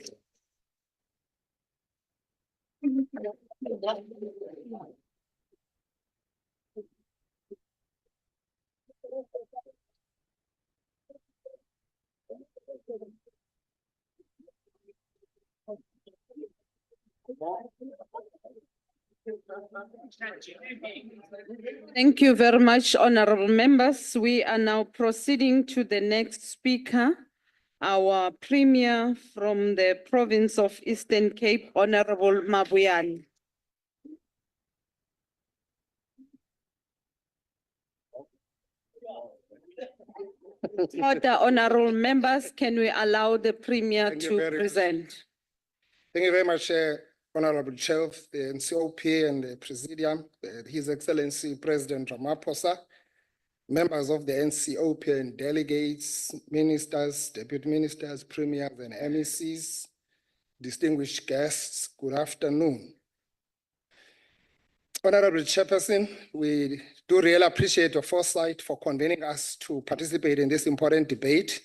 Thank you very much, honorable members. We are now proceeding to the next speaker, our Premier from the province of Eastern Cape, Honorable Mabuyane. Order, honorable members, can we allow the Premier to present? Thank you very much, Honorable Chair of the NCOP and the Presidium, His Excellency President Ramaphosa, members of the NCOP and delegates, ministers, deputy ministers, premiers, and MECs, distinguished guests, good afternoon. Honorable Chairperson, we do really appreciate your foresight for convening us to participate in this important debate.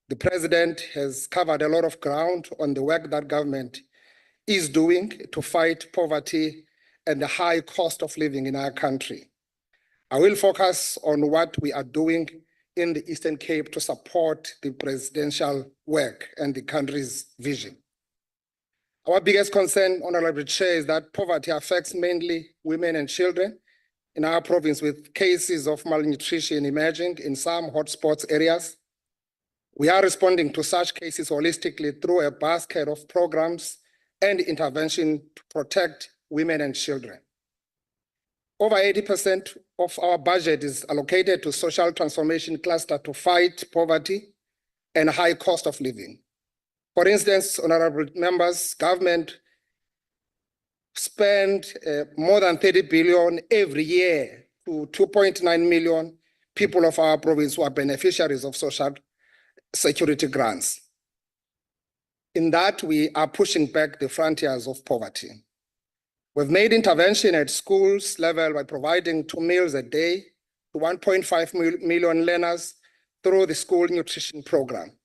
The President has covered a lot of ground on the work that government is doing to fight poverty and the high cost of living in our country. I will focus on what we are doing in the Eastern Cape to support the presidential work and the country's vision. Our biggest concern, Honorable Chair, is that poverty affects mainly women and children in our province, with cases of malnutrition emerging in some hotspots areas. We are responding to such cases holistically through a basket of programs and intervention to protect women and children. Over 80% of our budget is allocated to social transformation cluster to fight poverty and high cost of living. For instance, honorable members, government spend more than 30 billion every year to 2.9 million people of our province who are beneficiaries of social security grants. In that, we are pushing back the frontiers of poverty. We've made intervention at schools level by providing 2 meals a day to 1.5 million learners through the school nutrition program.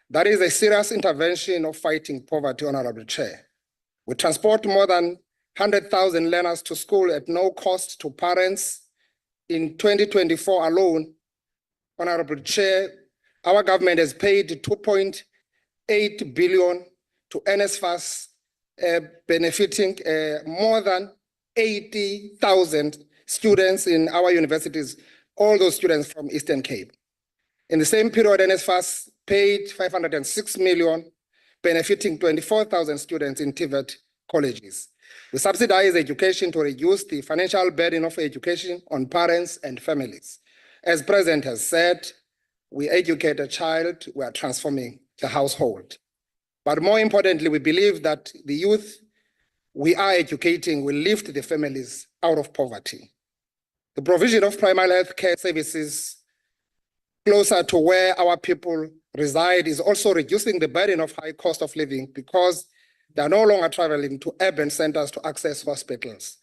That is a serious intervention of fighting poverty, Honorable Chair. We transport more than 100,000 learners to school at no cost to parents. In 2024 alone, Honorable Chair, our government has paid 2.8 billion to NSFAS, benefiting more than 80,000 students in our universities, all those students from Eastern Cape. In the same period, NSFAS paid 506 million, benefiting 24,000 students in TVET colleges. We subsidize education to reduce the financial burden of education on parents and families. As President has said, we educate a child, we are transforming the household. But more importantly, we believe that the youth we are educating will lift the families out of poverty. The provision of primary health care services closer to where our people reside is also reducing the burden of high cost of living because they are no longer traveling to urban centers to access hospitals.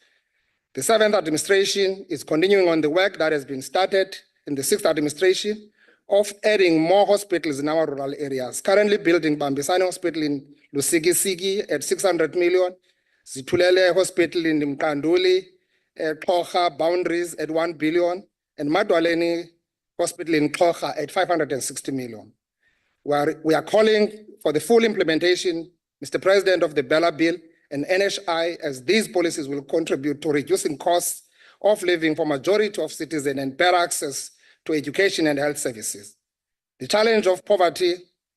The 7th administration is continuing on the work that has been started in the 6th administration of adding more hospitals in our rural areas. Currently building Bambisani Hospital in Lusikisiki at 600 million, Zitulele Hospital in Mkanduli, Xhosa Boundaries at 1 billion, and Madwaleni Hospital in Xhosa at 560 million. We are calling for the full implementation, Mr. President, of the Bella Bill and NHI, as these policies will contribute to reducing costs of living for majority of citizens and better access to education and health services. The challenge of poverty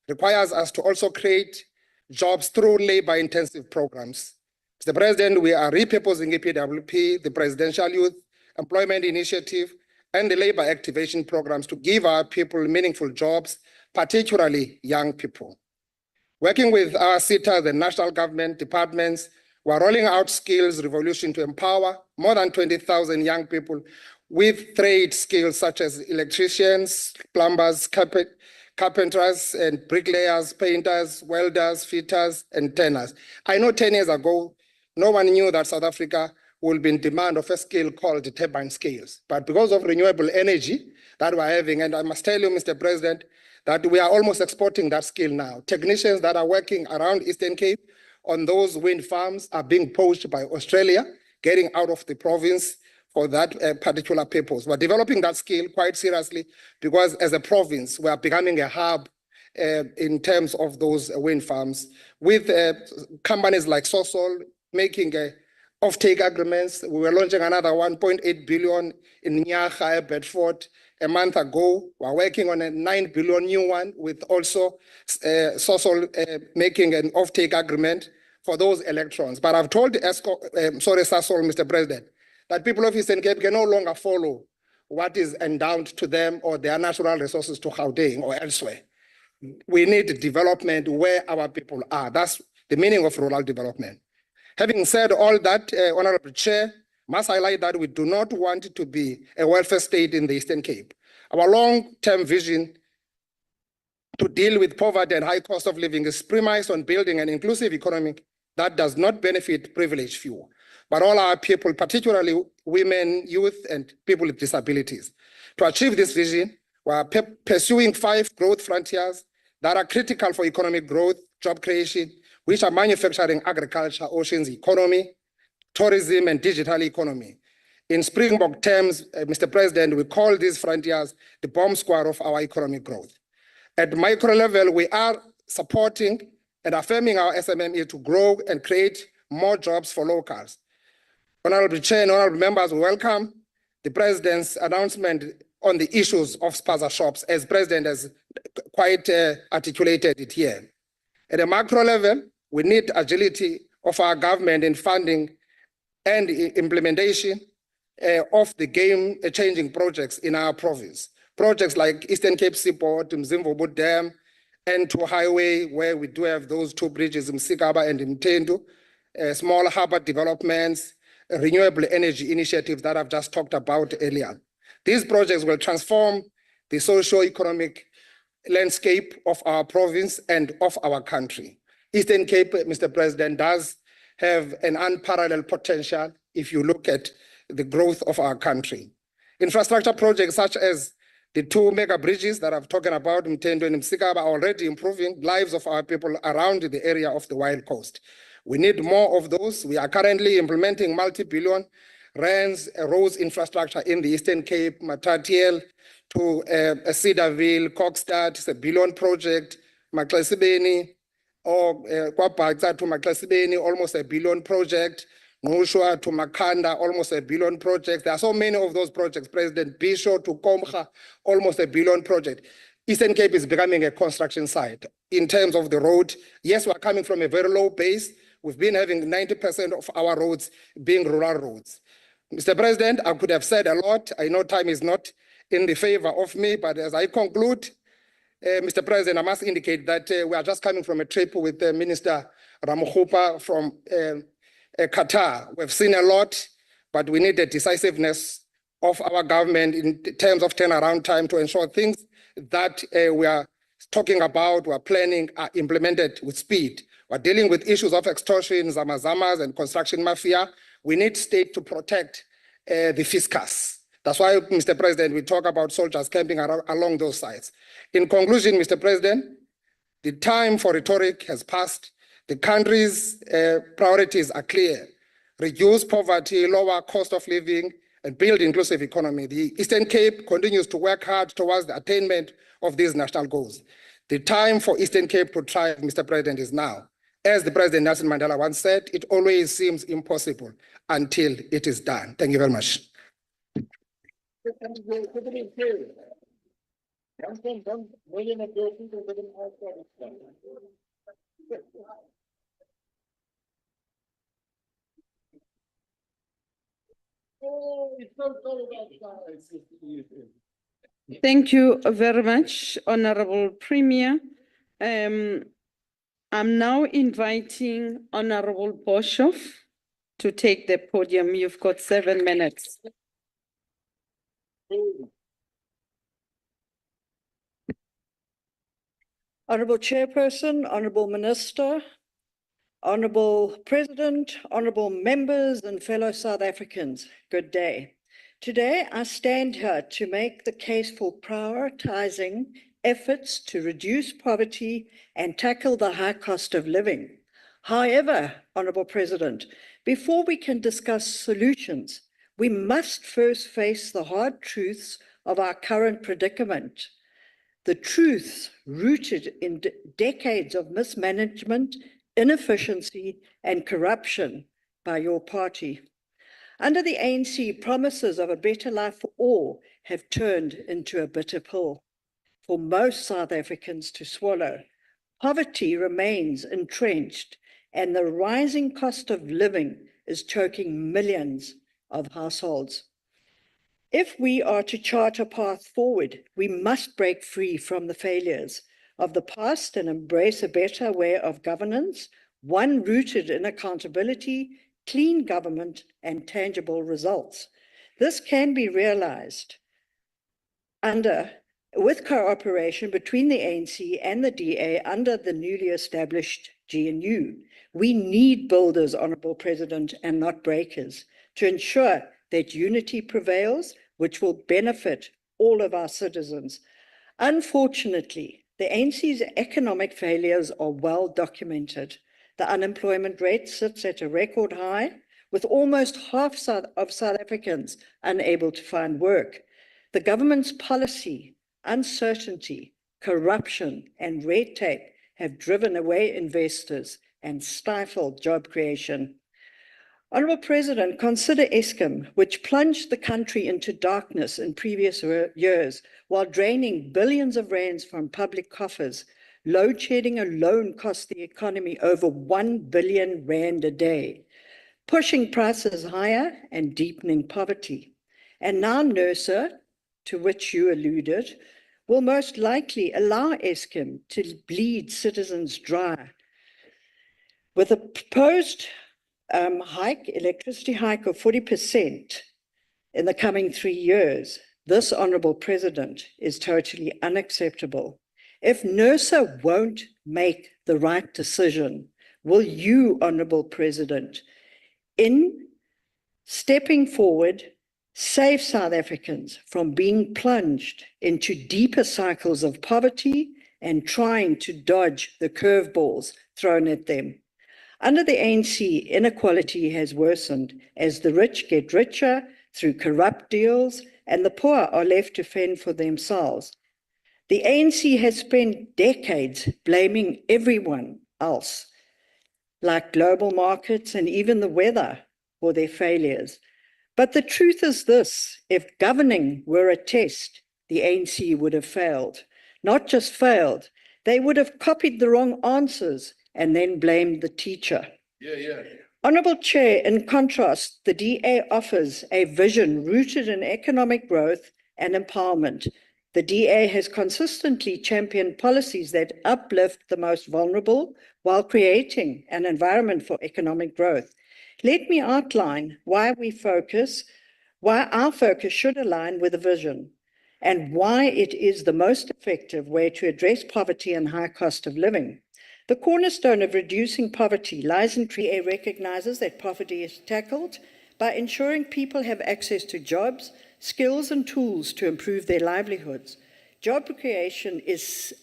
requires us to also create jobs through labor-intensive programs. Mr. President, we are repurposing EPWP, the Presidential Youth Employment Initiative, and the labor activation programs to give our people meaningful jobs, particularly young people. Working with our SETA, and national government departments, we are rolling out skills revolution to empower more than 20,000 young people with trade skills such as electricians, plumbers, carpenters, and bricklayers, painters, welders, fitters, and tanners. I know 10 years ago, no one knew that South Africa will be in demand of a skill called turbine skills. But because of renewable energy that we're having, and I must tell you, Mr. President, that we are almost exporting that skill now. Technicians that are working around Eastern Cape on those wind farms are being poached by Australia, getting out of the province for that particular purpose. We're developing that skill quite seriously because as a province, we are becoming a hub in terms of those wind farms with companies like Sosol making off-take agreements. We were launching another 1.8 billion in Nyaga, Bedford, a month ago. We're working on a 9 billion new one with also Sosol making an off-take agreement for those electrons. But I've told Sasol, Mr. President, that people of Eastern Cape can no longer follow what is endowed to them or their natural resources to Gauteng or elsewhere. We need development where our people are. That's the meaning of rural development. Having said all that, Honorable Chair, must highlight that we do not want it to be a welfare state in the Eastern Cape. Our long-term vision to deal with poverty and high cost of living is premised on building an inclusive economy that does not benefit privileged few, but all our people, particularly women, youth, and people with disabilities. To achieve this vision, we are pursuing 5 growth frontiers that are critical for economic growth, job creation, which are manufacturing, agriculture, oceans economy, tourism, and digital economy. In Springbok terms, Mr. President, we call these frontiers the bomb squad of our economic growth. At micro level, we are supporting and affirming our SMME to grow and create more jobs for locals. Honorable Chair and honorable members, we welcome the President's announcement on the issues of spaza shops, as President has quite articulated it here. At a macro level, we need agility of our government in funding and implementation of the game-changing projects in our province. Projects like Eastern Cape Seaport, Mzimvubu Dam, N2 Highway, where we do have those 2 bridges, Msikaba and Mtendu, small harbor developments, renewable energy initiatives that I've just talked about earlier. These projects will transform the socio-economic landscape of our province and of our country. Eastern Cape, Mr. President, does have an unparalleled potential if you look at the growth of our country. Infrastructure projects such as the 2 mega bridges that I've talked about, Mtendu and Msikaba, are already improving lives of our people around the area of the Wild Coast. We need more of those. We are currently implementing multi-billion rands roads infrastructure in the Eastern Cape, Matatiel to Cedarville, Kokstad, it's a billion project, Maklasibeni, or Kwapakta to Maklasibeni, almost a billion project, Nushwa to Makanda, almost a billion project. There are so many of those projects, President Bisho to Komcha, almost a billion project. Eastern Cape is becoming a construction site in terms of the road. Yes, we're coming from a very low base. We've been having 90% of our roads being rural roads. Mr. President, I could have said a lot. I know time is not in the favor of me, but as I conclude, Mr. President, I must indicate that we are just coming from a trip with Minister Ramaphosa from Qatar. We've seen a lot, but we need the decisiveness of our government in terms of turnaround time to ensure things that we are talking about, we are planning, are implemented with speed. We're dealing with issues of extortion, zamazamas, and construction mafia. We need state to protect the fiscus. That's why, Mr. President, we talk about soldiers camping along those sites. In conclusion, Mr. President, the time for rhetoric has passed. The country's priorities are clear. Reduce poverty, lower cost of living, and build inclusive economy. The Eastern Cape continues to work hard towards the attainment of these national goals. The time for Eastern Cape to thrive, Mr. President, is now. As the President Nelson Mandela once said, it always seems impossible until it is done. Thank you very much. Thank you very much, Honorable Premier. I'm now inviting Honorable Boshoff to take the podium. You've got 7 minutes. Honourable Chairperson, Honourable Minister, Honourable President, Honourable members and fellow South Africans, good day. Today, I stand here to make the case for prioritising efforts to reduce poverty and tackle the high cost of living. However, Honourable President, before we can discuss solutions, we must first face the hard truths of our current predicament. The truths rooted in decades of mismanagement, inefficiency, and corruption by your party. Under the ANC, promises of a better life for all have turned into a bitter pill for most South Africans to swallow. Poverty remains entrenched, and the rising cost of living is choking millions of households. If we are to chart a path forward, we must break free from the failures of the past and embrace a better way of governance, one rooted in accountability, clean government, and tangible results. This can be realized with cooperation between the ANC and the DA under the newly established GNU. We need builders, Honourable President, and not breakers, to ensure that unity prevails, which will benefit all of our citizens. Unfortunately, the ANC's economic failures are well documented. The unemployment rate sits at a record high, with almost half of South Africans unable to find work. The government's policy, uncertainty, corruption, and red tape have driven away investors and stifled job creation. Honourable President, consider Eskom, which plunged the country into darkness in previous years while draining billions of rands from public coffers. Load shedding alone cost the economy over 1 billion rand a day, pushing prices higher and deepening poverty. And now NERSA, to which you alluded, will most likely allow Eskom to bleed citizens dry. With a proposed electricity hike of 40% in the coming 3 years, this, Honourable President, is totally unacceptable. If NERSA won't make the right decision, will you, Honourable President, in stepping forward, save South Africans from being plunged into deeper cycles of poverty and trying to dodge the curveballs thrown at them? Under the ANC, inequality has worsened as the rich get richer through corrupt deals and the poor are left to fend for themselves. The ANC has spent decades blaming everyone else, like global markets and even the weather, for their failures. But the truth is this: if governing were a test, the ANC would have failed. Not just failed, they would have copied the wrong answers and then blamed the teacher. Honourable Chair, in contrast, the DA offers a vision rooted in economic growth and empowerment The DA has consistently championed policies that uplift the most vulnerable while creating an environment for economic growth. Let me outline why our focus should align with the vision and why it is the most effective way to address poverty and high cost of living. The cornerstone of reducing poverty lies in DA recognizes that poverty is tackled by ensuring people have access to jobs, skills and tools to improve their livelihoods. Job creation is